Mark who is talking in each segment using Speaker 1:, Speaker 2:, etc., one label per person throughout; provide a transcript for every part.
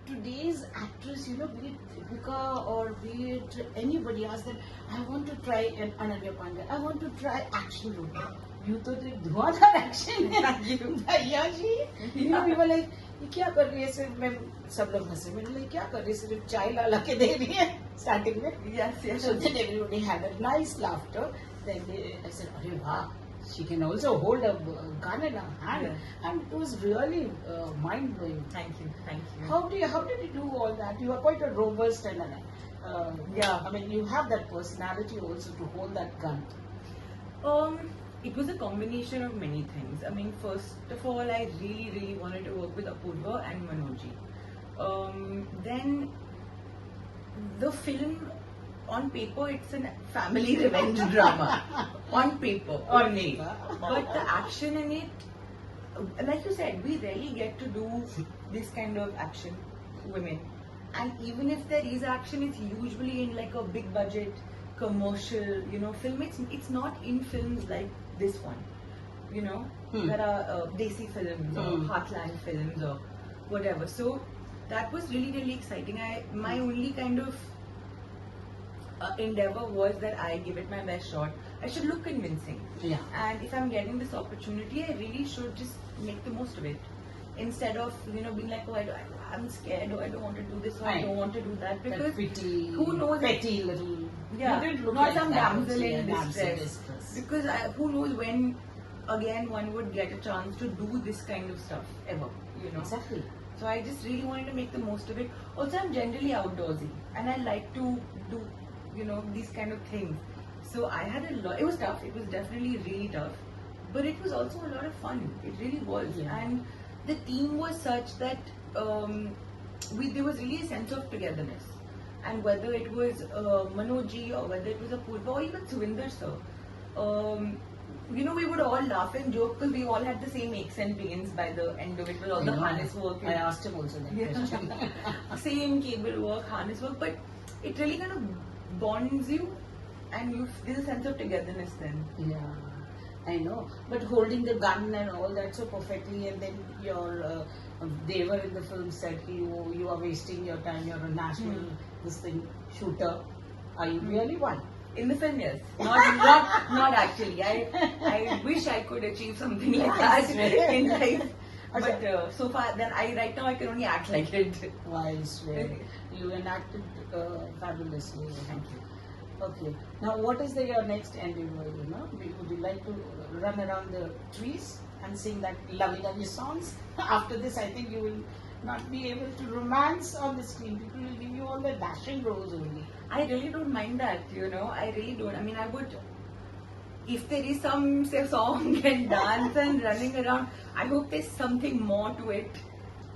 Speaker 1: today's actress, you know, be it Deepika or be it anybody else, that I want to try an Ananya Pandey, I want to try action role. You तो एक धुआंधार action है भैया जी. You know, we were like, ये क्या कर रही है सिर्फ, मैं सब लोग हंसे, मैंने like क्या कर रही है, सिर्फ चाय ला के दे रही है starting में.
Speaker 2: Yes.
Speaker 1: So then everybody had a nice laughter. Then I said, अरे वाह, she can also hold a gun in her hand, and it was really mind blowing.
Speaker 2: Thank you.
Speaker 1: How did you do all that? You are quite a robust and I mean, you have that personality also to hold that gun.
Speaker 2: It was a combination of many things. I mean, first of all, I really wanted to work with Apurva and Manoj. Then the film, on paper, it's a family revenge drama. On paper.
Speaker 1: On paper.
Speaker 2: But the action in it, like you said, we rarely get to do this kind of action, women. And even if there is action, it's usually in like a big budget, commercial, you know, film. It's not in films like this one. You know, there are Desi films or Heartland films or whatever. So that was really exciting. My only kind of endeavor was that I give it my best shot. I should look convincing.
Speaker 1: Yeah.
Speaker 2: And if I'm getting this opportunity, I really should just make the most of it. Instead of, you know, being like, oh, I'm scared, or I don't want to do this, or I don't want to do that. Because
Speaker 1: pretty,
Speaker 2: who knows?
Speaker 1: Petty little.
Speaker 2: Yeah.
Speaker 1: You didn't look
Speaker 2: Not
Speaker 1: like
Speaker 2: some
Speaker 1: that
Speaker 2: damsel
Speaker 1: also,
Speaker 2: in
Speaker 1: damsel
Speaker 2: distress. Because who knows when, again, one would get a chance to do this kind of stuff ever, you know.
Speaker 1: Exactly.
Speaker 2: So I just really wanted to make the most of it. Also, I'm generally outdoorsy, and I like to do, you know, these kind of things. So I had a lot. It was tough. It was definitely really tough, but it was also a lot of fun. It really was.
Speaker 1: Yeah.
Speaker 2: And the team was such that there was really a sense of togetherness. And whether it was Manoj or whether it was Apurva or even Suvinder sir, you know, we would all laugh and joke because we all had the same aches and pains by the end of it with all the harness work.
Speaker 1: I asked him also that question.
Speaker 2: Same cable work, harness work, but it really kind of bonds you, and there's a sense of togetherness then.
Speaker 1: Yeah, I know. But holding the gun and all that so perfectly, and then they were in the film said you are wasting your time. You're a national this thing shooter. Are you really one?
Speaker 2: In the film, yes. Not actually. I wish I could achieve something like that in life. But so far, then right now I can only act like it.
Speaker 1: I swear. You enacted fabulously.
Speaker 2: Thank you.
Speaker 1: Okay. Now, what is your next endeavor? You know, would you like to run around the trees and sing that lovey-dovey songs? After this, I think you will not be able to romance on the screen. People will give you all the dashing roles only.
Speaker 2: I really don't mind that, you know. I really don't. I mean, I would, if there is some, say, song and dance and running around, I hope there's something more to it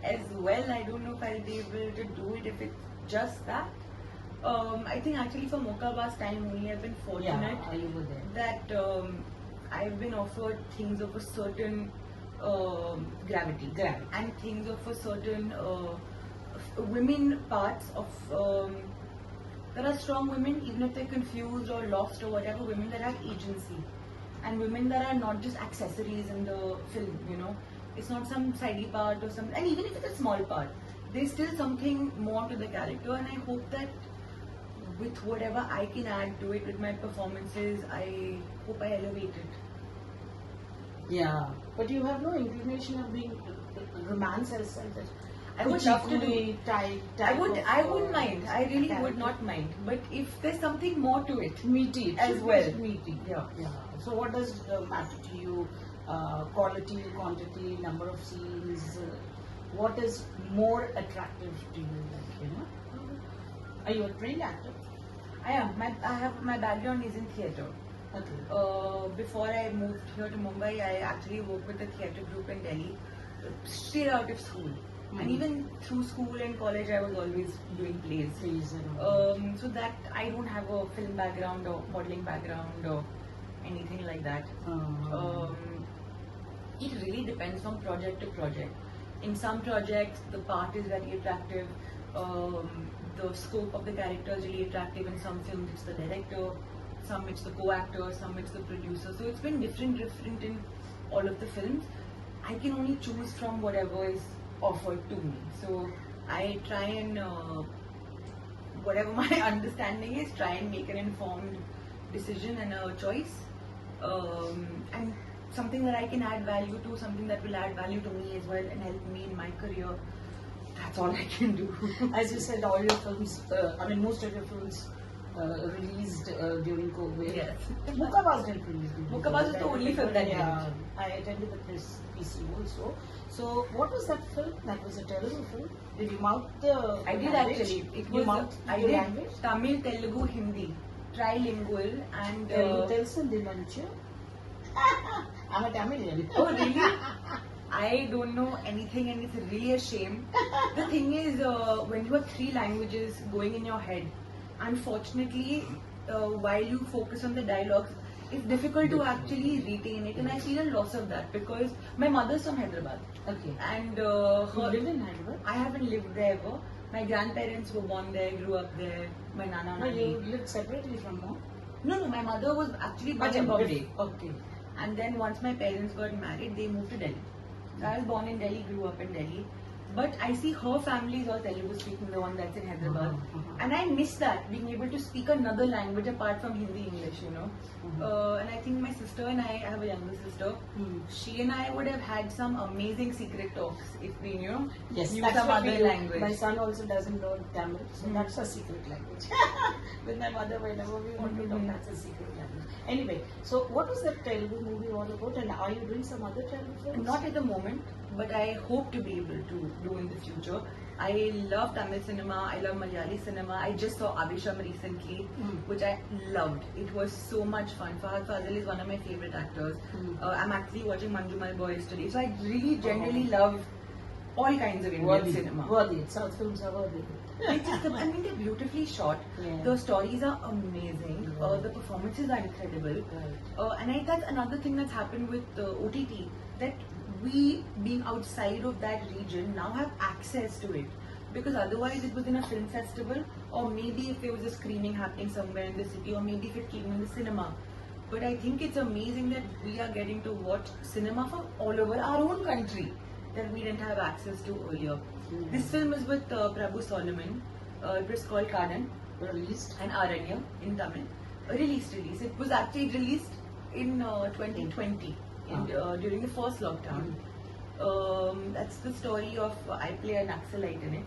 Speaker 2: as well. I don't know if I'll be able to do it if it's just that. I think actually for Mokaba's time only, I've been fortunate that I've been offered things of a certain gravity and things of a certain women parts of there are strong women, even if they're confused or lost or whatever, women that have agency, and women that are not just accessories in the film, you know. It's not some sidey part or something, and even if it's a small part, there's still something more to the character, and I hope that with whatever I can add to it with my performances, I hope I elevate it.
Speaker 1: Yeah, but you have no inclination of being romance as such.
Speaker 2: I would love to do. I wouldn't mind. I really
Speaker 1: character.
Speaker 2: would not mind. But if there's something more to it,
Speaker 1: meaty
Speaker 2: as well.
Speaker 1: Meaty.
Speaker 2: Yeah.
Speaker 1: So what does matter to you? Quality, quantity, number of scenes. What is more attractive to you? Like, you know, are you a trained actor?
Speaker 2: I am. My background is in theatre.
Speaker 1: Okay.
Speaker 2: Before I moved here to Mumbai, I actually worked with a theatre group in Delhi, straight out of school. And even through school and college, I was always doing plays. So that I don't have a film background or modeling background or anything like that. It really depends from project to project. In some projects, the part is very attractive. The scope of the character is really attractive. In some films, it's the director. Some it's the co-actor. Some it's the producer. So it's been different in all of the films. I can only choose from whatever is offered to me. So I try and whatever my understanding is, try and make an informed decision and a choice, and something that I can add value to, something that will add value to me as well and help me in my career. That's all I can do.
Speaker 1: As you said, all your films, I mean, most of your films released during COVID.
Speaker 2: Yes.
Speaker 1: Mukkabaz didn't release.
Speaker 2: Mukkabaz is the only film that
Speaker 1: yeah, I attended the press PC also. So, what was that film? That was a terrible film. Did you mouth the
Speaker 2: I did
Speaker 1: language?
Speaker 2: actually. It
Speaker 1: You
Speaker 2: was
Speaker 1: mouthed
Speaker 2: I
Speaker 1: your
Speaker 2: did
Speaker 1: language?
Speaker 2: Tamil, Telugu, Hindi, trilingual, and
Speaker 1: Telugu Telson Dimanchu. I'm a Tamilian.
Speaker 2: oh really? I don't know anything, and it's really a shame. The thing is, when you have three languages going in your head, unfortunately, while you focus on the dialogues, it's difficult to actually retain it, and I feel a loss of that because my mother's from Hyderabad,
Speaker 1: Okay.
Speaker 2: and
Speaker 1: You
Speaker 2: her,
Speaker 1: live in Hyderabad?
Speaker 2: I haven't lived there ever. My grandparents were born there, grew up there. My nana,
Speaker 1: No,
Speaker 2: nani.
Speaker 1: you lived separately from home?
Speaker 2: No, my mother was actually born in Bombay.
Speaker 1: Okay.
Speaker 2: And then once my parents got married, they moved to Delhi. So I was born in Delhi, grew up in Delhi. But I see her family is all Telugu speaking, the one that's in Hyderabad. And I miss that, being able to speak another language apart from Hindi, English, you know. And I think my sister and I have a younger sister. She and I would have had some amazing secret talks if we knew,
Speaker 1: Yes,
Speaker 2: knew
Speaker 1: that's
Speaker 2: some
Speaker 1: what we
Speaker 2: other
Speaker 1: do.
Speaker 2: language.
Speaker 1: My son also doesn't know Tamil, so that's a secret language. With my mother, whenever we want to talk, that's a secret language. Anyway, so what was that Telugu movie all about, and are you doing some other Telugu films?
Speaker 2: Not at the moment, but I hope to be able to do in the future. I love Tamil cinema, I love Malayali cinema. I just saw Abhisham recently, which I loved. It was so much fun. Fahad Fazil is one of my favorite actors. I'm actually watching Manjumal Boys today. So I really generally love all kinds of Indian cinema.
Speaker 1: Worthy. South films are worthy.
Speaker 2: It's just, I mean, they're beautifully shot.
Speaker 1: Yeah.
Speaker 2: The stories are amazing. The performances are incredible. And that's another thing that's happened with OTT, that we, being outside of that region, now have access to it. Because otherwise it was in a film festival, or maybe if there was a screening happening somewhere in the city, or maybe if it came in the cinema. But I think it's amazing that we are getting to watch cinema from all over our own country that we didn't have access to earlier. This film is with Prabhu Solomon. It was called Kadan
Speaker 1: Released.
Speaker 2: and Aranya in Tamil. Released. It was actually released in 2020 during the first lockdown. That's the story of I play an Naxalite in it.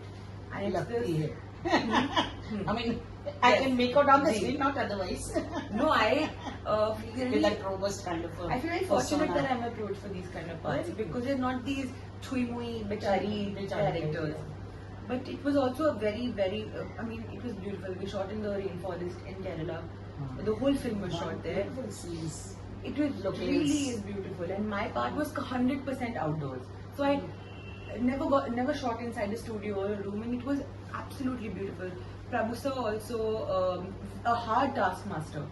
Speaker 2: And it's this.
Speaker 1: I mean, I can make out on the screen, not otherwise.
Speaker 2: No, I feel
Speaker 1: With that robust kind of
Speaker 2: I feel very fortunate that I'm approached for these kind of parts because they're not these chui-mui, bechari characters. But it was also a very, very, I mean, it was beautiful. We shot in the rainforest in Kerala. The whole film was shot there.
Speaker 1: Beautiful scenes.
Speaker 2: It was really is beautiful, and my part was 100% outdoors. So I never shot inside a studio or a room, and it was absolutely beautiful. Prabhu sir also a hard taskmaster,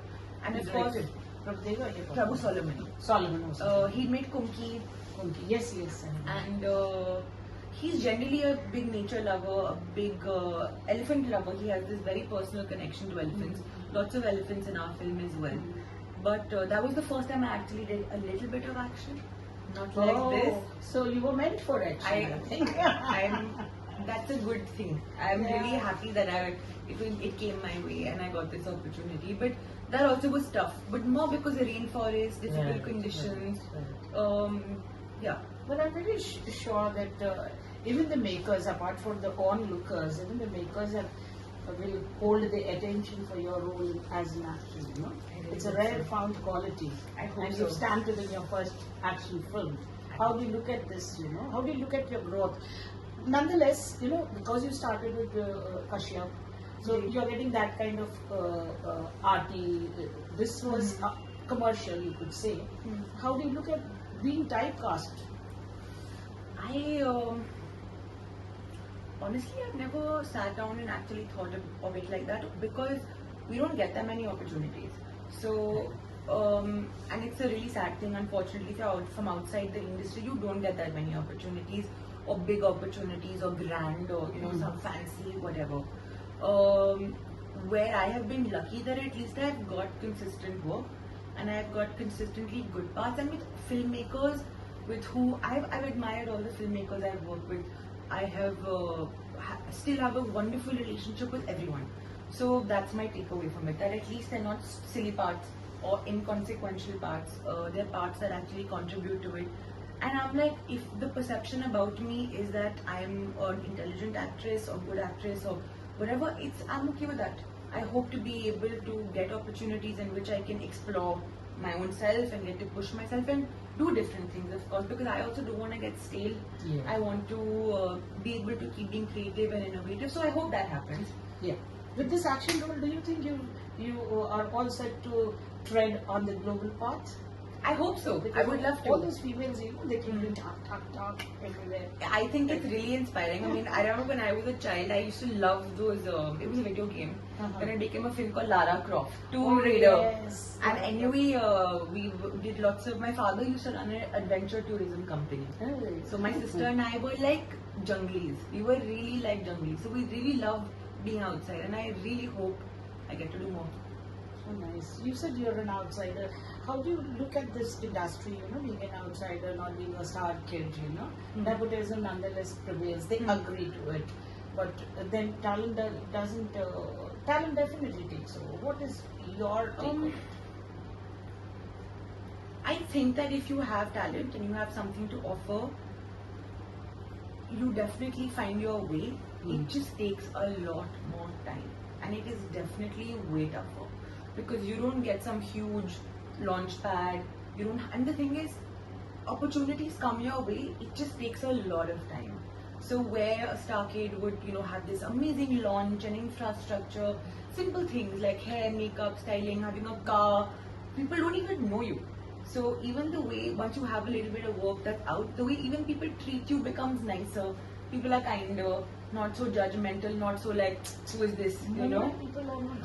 Speaker 2: and of course Prabhu Solomon.
Speaker 1: Solomon also.
Speaker 2: He made Kumki,
Speaker 1: Yes.
Speaker 2: and he's generally a big nature lover, a big elephant lover. He has this very personal connection to elephants. Lots of elephants in our film as well. But that was the first time I actually did a little bit of action, not like this.
Speaker 1: So you were meant for it. I think.
Speaker 2: That's a good thing. I'm really happy that it came my way and I got this opportunity. But that also was tough. But more because the rainforest, difficult conditions. Yeah.
Speaker 1: But I'm very sure that even the makers, apart from the onlookers, even the makers will hold the attention for your role as an actor. You know, it's a rare found quality.
Speaker 2: I hope
Speaker 1: and
Speaker 2: so.
Speaker 1: you stamped it in your first action film. How do you look at this? You know, how do you look at your growth? Nonetheless, you know, because you started with Kashyap, so you're getting that kind of arty. This was commercial, you could say. How do you look at being typecast?
Speaker 2: Honestly, I've never sat down and actually thought of it like that because we don't get that many opportunities. So, and it's a really sad thing, unfortunately, from outside the industry, you don't get that many opportunities or big opportunities or grand or, you know, some fancy, whatever. Where I have been lucky that at least I've got consistent work and I've got consistently good parts, and with filmmakers with who I've admired all the filmmakers I've worked with. I have still have a wonderful relationship with everyone. So that's my takeaway from it. That at least they're not silly parts or inconsequential parts. They're parts that actually contribute to it. And I'm like, if the perception about me is that I'm an intelligent actress or good actress or whatever, I'm okay with that. I hope to be able to get opportunities in which I can explore my own self and get to push myself and do different things, of course, because I also don't want to get stale.
Speaker 1: Yeah.
Speaker 2: I want to be able to keep being creative and innovative. So I hope that happens.
Speaker 1: Yeah. With this action role, do you think you are all set to tread on the global path?
Speaker 2: I hope so. I would love to.
Speaker 1: All those females, they keep doing talk everywhere.
Speaker 2: I think it's really inspiring. I mean, I remember when I was a child, I used to love those. It was a video game. Then it became a film called Lara Croft, Tomb Raider.
Speaker 1: Yes.
Speaker 2: And anyway, we did lots of. My father used to run an adventure tourism company. So my sister and I were like junglis. We were really like junglis. So we really loved being outside, and I really hope I get to do more.
Speaker 1: So nice. You said you're an outsider. How do you look at this industry, being an outsider, not being a star kid, Nepotism nonetheless prevails. They agree to it. But then talent doesn't, talent definitely takes over. What is your take on it?
Speaker 2: I think that if you have talent and you have something to offer, you definitely find your way. It just takes a lot more time. And it is definitely way tougher. Because you don't get some huge launch pad, and the thing is, opportunities come your way, it just takes a lot of time. So where a star kid would, have this amazing launch and infrastructure, simple things like hair, makeup, styling, having a car, people don't even know you. So even the way, once you have a little bit of work that's out, the way even people treat you becomes nicer. People are kinder, not so judgmental, not so like, who is this,
Speaker 1: People are not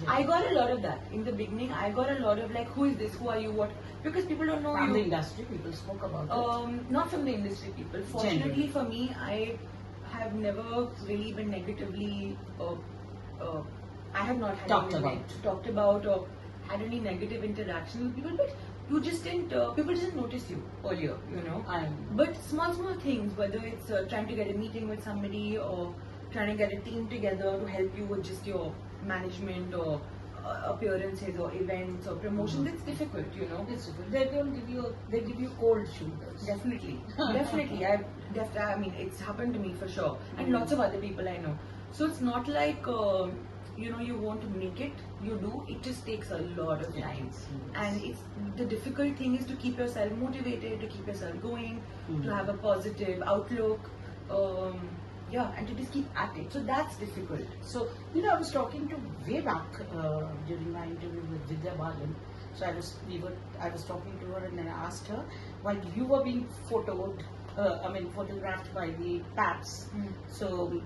Speaker 2: I got a lot of that. In the beginning, I got a lot of like, who is this, who are you, what? Because people don't know
Speaker 1: from
Speaker 2: you.
Speaker 1: the industry, people spoke about it.
Speaker 2: Not from the industry people. Fortunately for me, I have never really been negatively, I have not had talked about or had any negative interaction with people, but you just didn't, people didn't notice you earlier, But small things, whether it's trying to get a meeting with somebody or trying to get a team together to help you with just your management or appearances or events or promotions, it's difficult,
Speaker 1: It's difficult. They give you cold shoulders.
Speaker 2: Definitely. I mean, it's happened to me for sure. And lots of other people I know. So it's not like, you won't make it, you do, it just takes a lot of time. And the difficult thing is to keep yourself motivated, to keep yourself going, to have a positive outlook, and to just keep at it. So that's difficult.
Speaker 1: So, I was talking to way back during my interview with Bhaiyya Ji. So I was talking to her and then I asked her, while you were being photographed by the paps, so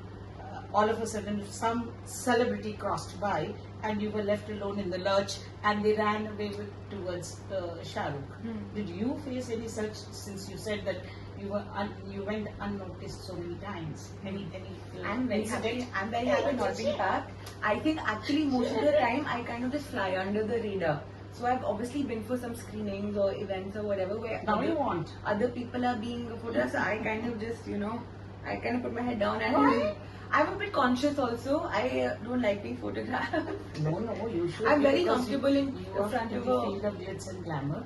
Speaker 1: all of a sudden some celebrity crossed by and you were left alone in the lurch and they ran away towards Shah Rukh. Did you face any such, since you said that you went unnoticed so many times?
Speaker 2: I'm very happy not being packed. I think actually most of the time I kind of just fly under the radar. So I've obviously been for some screenings or events or whatever where other people are being photographed. So I kind of just, I kind of put my head down and I'm a bit conscious also. I don't like being photographed.
Speaker 1: No, you should.
Speaker 2: I'm very comfortable in front of a
Speaker 1: field of glitz and glamour.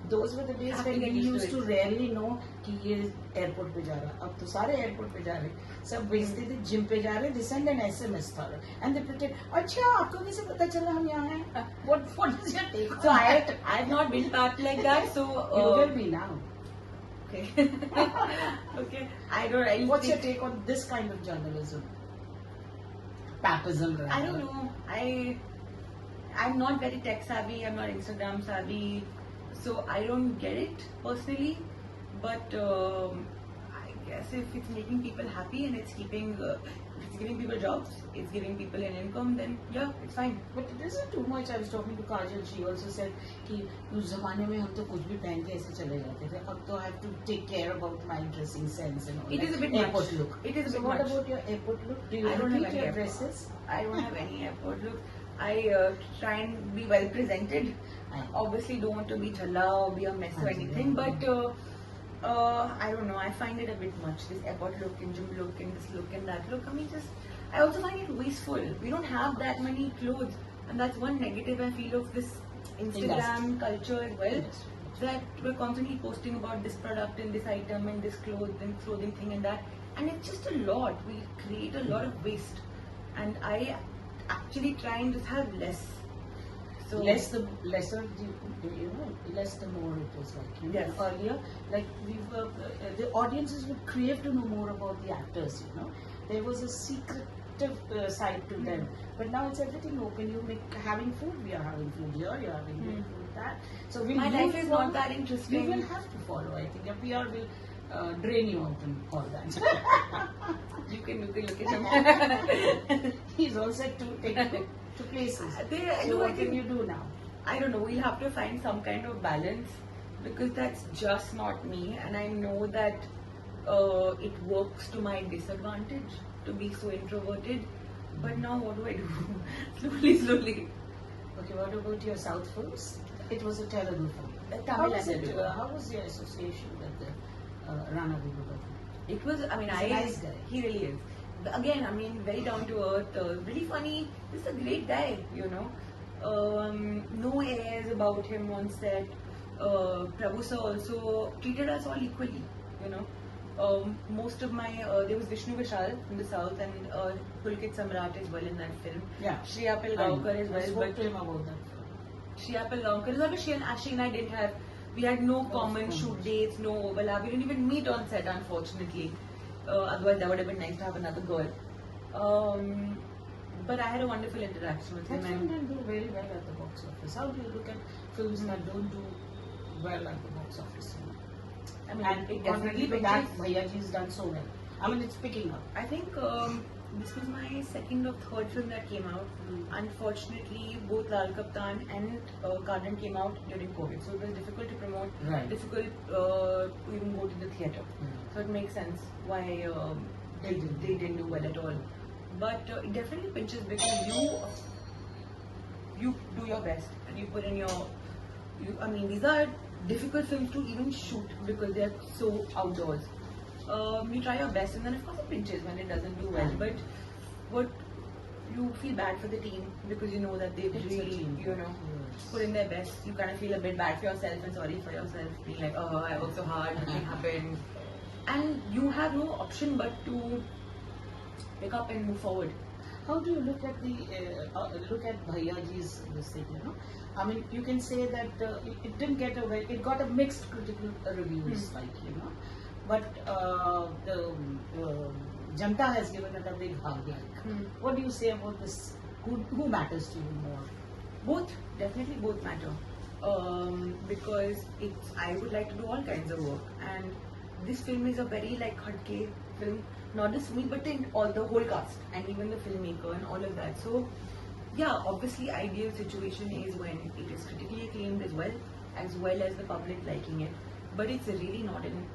Speaker 1: Those were the days when we used to rarely know कि ये airport पे जा रहा. अब तो सारे airport पे जा रहे. सब भेजते थे gym पे जा रहे. They send an SMS था. And they pretend, अच्छा आपको कैसे पता चला हम यहाँ हैं? What is your take?
Speaker 2: So I have not been packed like that. So
Speaker 1: you will be now.
Speaker 2: Okay. Okay.
Speaker 1: What's your take on this kind of journalism? Papism.
Speaker 2: I don't know. I'm not very tech savvy. I'm not Instagram savvy. So I don't get it personally. But I guess if it's making people happy and it's giving people jobs, it's giving people an income, then yeah, it's fine.
Speaker 1: But it isn't too much. I was talking to Kajal. She also said कि उस ज़माने में हम तो कुछ भी पहन के ऐसे चले जाते थे. अब तो I have to take care about my dressing sense and all.
Speaker 2: It is a bit
Speaker 1: airport
Speaker 2: much.
Speaker 1: Look.
Speaker 2: It is a bit
Speaker 1: much.
Speaker 2: much.
Speaker 1: What about your airport look? Do you
Speaker 2: I don't have
Speaker 1: repeat
Speaker 2: any
Speaker 1: your
Speaker 2: airport.
Speaker 1: dresses?
Speaker 2: I don't have any airport look. I try and be well presented. I obviously don't want to be jhalla or be a mess or anything, but I don't know. I find it a bit much. This airport look and gym look and this look and that look. I mean, just I also find it wasteful. We don't have that many clothes, and that's one negative I feel of this Instagram culture as well.
Speaker 1: Yes.
Speaker 2: That we're constantly posting about this product and this item and this clothing thing and that, and it's just a lot. We create a lot of waste, and I actually try and just have less. So
Speaker 1: Less the lesser the, you know, less the more it is like. You know,
Speaker 2: Yes.
Speaker 1: earlier, like we were, the audiences would crave to know more about the actors. You know, there was a secretive side to them. But now it's everything open. You make having food. We are having food here. You're having food that. So we'll
Speaker 2: my
Speaker 1: you
Speaker 2: life is
Speaker 1: follow-
Speaker 2: not that
Speaker 1: You
Speaker 2: interesting.
Speaker 1: will have to follow. I think your PR will drain you out and all that.
Speaker 2: You can look at him.
Speaker 1: He's all set to take you to places. So what can you do now?
Speaker 2: I don't know. We'll have to find some kind of balance because that's just not me, and I know that it works to my disadvantage to be so introverted. But now, what do I do? slowly.
Speaker 1: Okay, what about your South films? It was a Telugu film.
Speaker 2: Tamil
Speaker 1: How was
Speaker 2: and
Speaker 1: it?
Speaker 2: Telugu.
Speaker 1: How was your association with the Rana Vibhuti?
Speaker 2: It was, I mean,
Speaker 1: He's a nice guy.
Speaker 2: He really is. But again, I mean, very down to earth, really funny. He's a great guy, you know. No airs about him on set. Prabhu sir also treated us all equally, you know. Most of my, there was Vishnu Vishal from the south and Pulkit Samrat as well in that film.
Speaker 1: Yeah.
Speaker 2: Shreya Pilgaonkar as
Speaker 1: I
Speaker 2: well.
Speaker 1: spoke
Speaker 2: But
Speaker 1: to him about that film.
Speaker 2: Shreya Pilgaonkar as well, but she and I didn't have, we had no common
Speaker 1: common.
Speaker 2: shoot dates, no overlap. We didn't even meet on set, unfortunately. Otherwise, that would have been nice to have another girl. But I had a wonderful interaction with
Speaker 1: That
Speaker 2: him.
Speaker 1: film
Speaker 2: And
Speaker 1: didn't do very well at the box office. How do you look at films that don't do well at the box office? You know?
Speaker 2: I mean,
Speaker 1: And
Speaker 2: it
Speaker 1: definitely
Speaker 2: definitely
Speaker 1: to that,
Speaker 2: pinches.
Speaker 1: Bhaiyya Ji has done so well. I mean, it's picking up.
Speaker 2: I think this was my second or third film that came out. Unfortunately, both Lal Kaptan and Garden came out during COVID, so it was difficult to promote,
Speaker 1: Right.
Speaker 2: difficult to even go to the theatre. So it makes sense why they didn't do well at all. But it definitely pinches because you do your best and you put in I mean, these are difficult films to even shoot because they're so outdoors. You try your best and then of course it pinches when it doesn't do well. But what you feel bad for the team because you know that they've
Speaker 1: It's a
Speaker 2: really,
Speaker 1: team.
Speaker 2: you know,
Speaker 1: Yes.
Speaker 2: put in their best. You kind of feel a bit bad for yourself and sorry for yourself, being like, oh, I worked so hard, nothing happened. And you have no option but to pick up and move forward.
Speaker 1: How do you look at the look at Bhaiyya Ji's this thing? You know, I mean, you can say that it didn't get it got a mixed critical reviews, like you know, but the Janta has given it a big hug. Like, what do you say about this? Who matters to you more?
Speaker 2: Both, definitely both matter. Because I would like to do all kinds of work, and this film is a very like hatke film, not just me, but in all the whole cast and even the filmmaker and all of that. So, yeah, obviously, ideal situation is when it is critically acclaimed as well as the public liking it. But it's really not in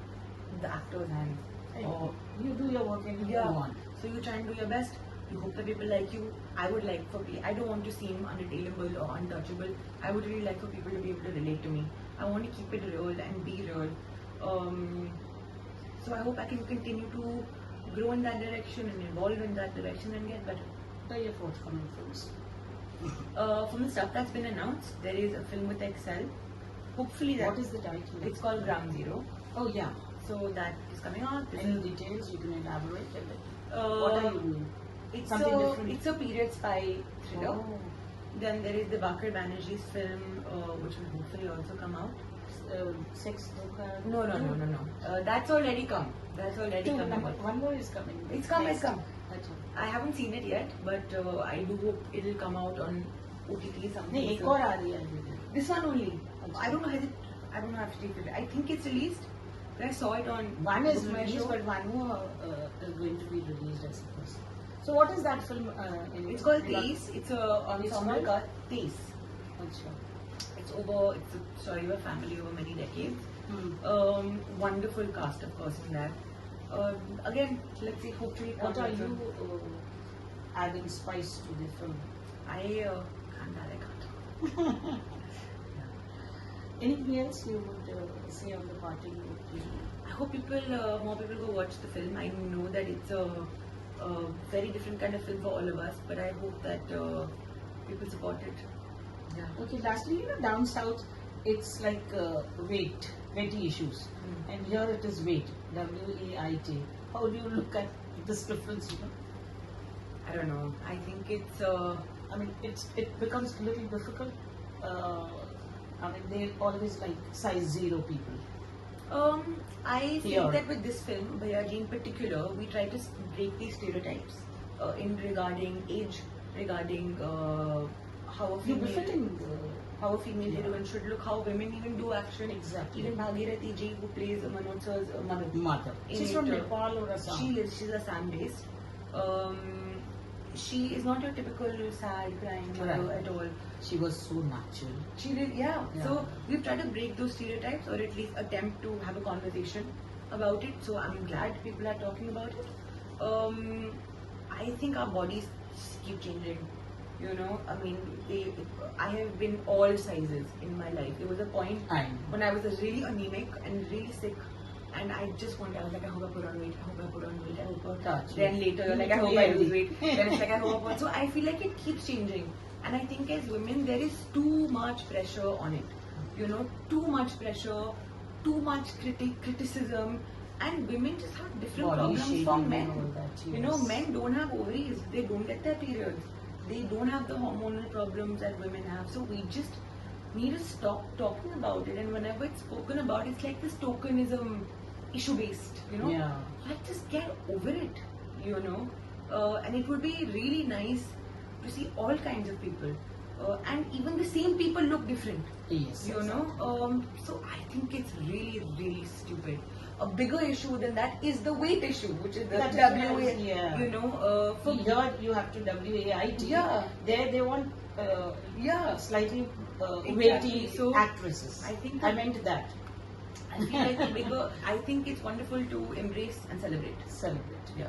Speaker 2: the actor's hands. Or
Speaker 1: You do your work and you
Speaker 2: yeah.
Speaker 1: go on.
Speaker 2: So you try and do your best. You hope that people like you. I would like for I don't want to seem unattainable or untouchable. I would really like for people to be able to relate to me. I want to keep it real and be real. So I hope I can continue to grow in that direction and evolve in that direction and get better.
Speaker 1: What are your forthcoming films?
Speaker 2: From the stuff that's been announced, there is a film with Excel. Hopefully that
Speaker 1: What is the title?
Speaker 2: it's called Ground Zero.
Speaker 1: Oh yeah.
Speaker 2: So that is coming out. This
Speaker 1: Any
Speaker 2: is,
Speaker 1: details you can elaborate a bit?
Speaker 2: uh,
Speaker 1: What are you doing?
Speaker 2: It's
Speaker 1: Something different.
Speaker 2: It's a period spy thriller.
Speaker 1: Oh.
Speaker 2: Then there is the Bakar Banerjee's film, which will hopefully also come out.
Speaker 1: Sex Dhoka?
Speaker 2: No. That's already come. That's already come.
Speaker 1: One more is coming.
Speaker 2: It's come.
Speaker 1: That's all.
Speaker 2: I haven't seen it yet, but I do hope it'll come out on OTT something.
Speaker 1: नहीं एक
Speaker 2: So-
Speaker 1: और आ रही है अभी.
Speaker 2: This one only. I don't know. I don't know if it's. I think it's released. But I saw it on.
Speaker 1: One is
Speaker 2: Book My
Speaker 1: released,
Speaker 2: Show.
Speaker 1: but one more is going to be released, I suppose. So what is that film?
Speaker 2: It's called Tees. It's a ensemble
Speaker 1: called?
Speaker 2: called Tees.
Speaker 1: Achha.
Speaker 2: It's a story of a family over many decades.
Speaker 1: Hmm.
Speaker 2: Wonderful cast, of course, in that. Again, let's see. Hopefully, it
Speaker 1: What
Speaker 2: comes
Speaker 1: are
Speaker 2: out
Speaker 1: you
Speaker 2: soon.
Speaker 1: adding spice to the film?
Speaker 2: I can't.
Speaker 1: Anything else you would say on the parting note?
Speaker 2: I hope more people go watch the film. I know that it's a very different kind of film for all of us, but I hope that people support it. Yeah.
Speaker 1: Okay, lastly, down south, it's like weighty issues. And here it is weight, W-A-I-T. How do you look at this difference,
Speaker 2: I don't know. I think it's...
Speaker 1: I mean, it becomes a little difficult. I mean, they always like size 0 people.
Speaker 2: I think that with this film, Bhaiyya Ji in particular, we try to break these stereotypes in regarding age, regarding how a female heroine should look, how women even do action.
Speaker 1: Exactly.
Speaker 2: Even Bhagirathi Ji, who plays Manoj sir's
Speaker 1: Mother. She's from Nepal or Assam.
Speaker 2: She's Assam based. She is not a typical sad crying mother at all.
Speaker 1: She was so natural.
Speaker 2: She did, yeah. So we've tried to break those stereotypes, or at least attempt to have a conversation about it. So I'm glad people are talking about it. I think our bodies keep changing. I mean, I have been all sizes in my life. There was a point when I was really anemic and really sick. And I just wanted, I was like, I hope I put on weight, I hope I put on weight, I hope I touch. Then later, like, I hope I lose weight. Then it's like, I hope I put. So I feel like it keeps changing. And I think as women, there is too much pressure on it. Too much pressure, too much criticism. And women just have different problems from men. Men don't have ovaries, they don't get their periods. They don't have the hormonal problems that women have. So we just need to stop talking about it. And whenever it's spoken about, it's like this tokenism, issue based, Like, just get over it, and it would be really nice to see all kinds of people, and even the same people look different.
Speaker 1: Yes.
Speaker 2: So I think it's really, really stupid. A bigger issue than that is the weight issue, which is the WA.
Speaker 1: For here you have to WAIT. Yeah. There they want slightly weighty actresses. I meant that.
Speaker 2: I feel like I think it's wonderful to embrace and celebrate. Yeah.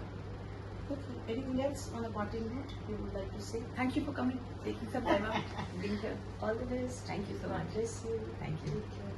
Speaker 1: Okay. Anything else on a parting note you would like to say?
Speaker 2: Thank you for coming, taking some time out, being here.
Speaker 1: All the best.
Speaker 2: Thank you so much.
Speaker 1: Bless you.
Speaker 2: Thank you.
Speaker 1: Take care.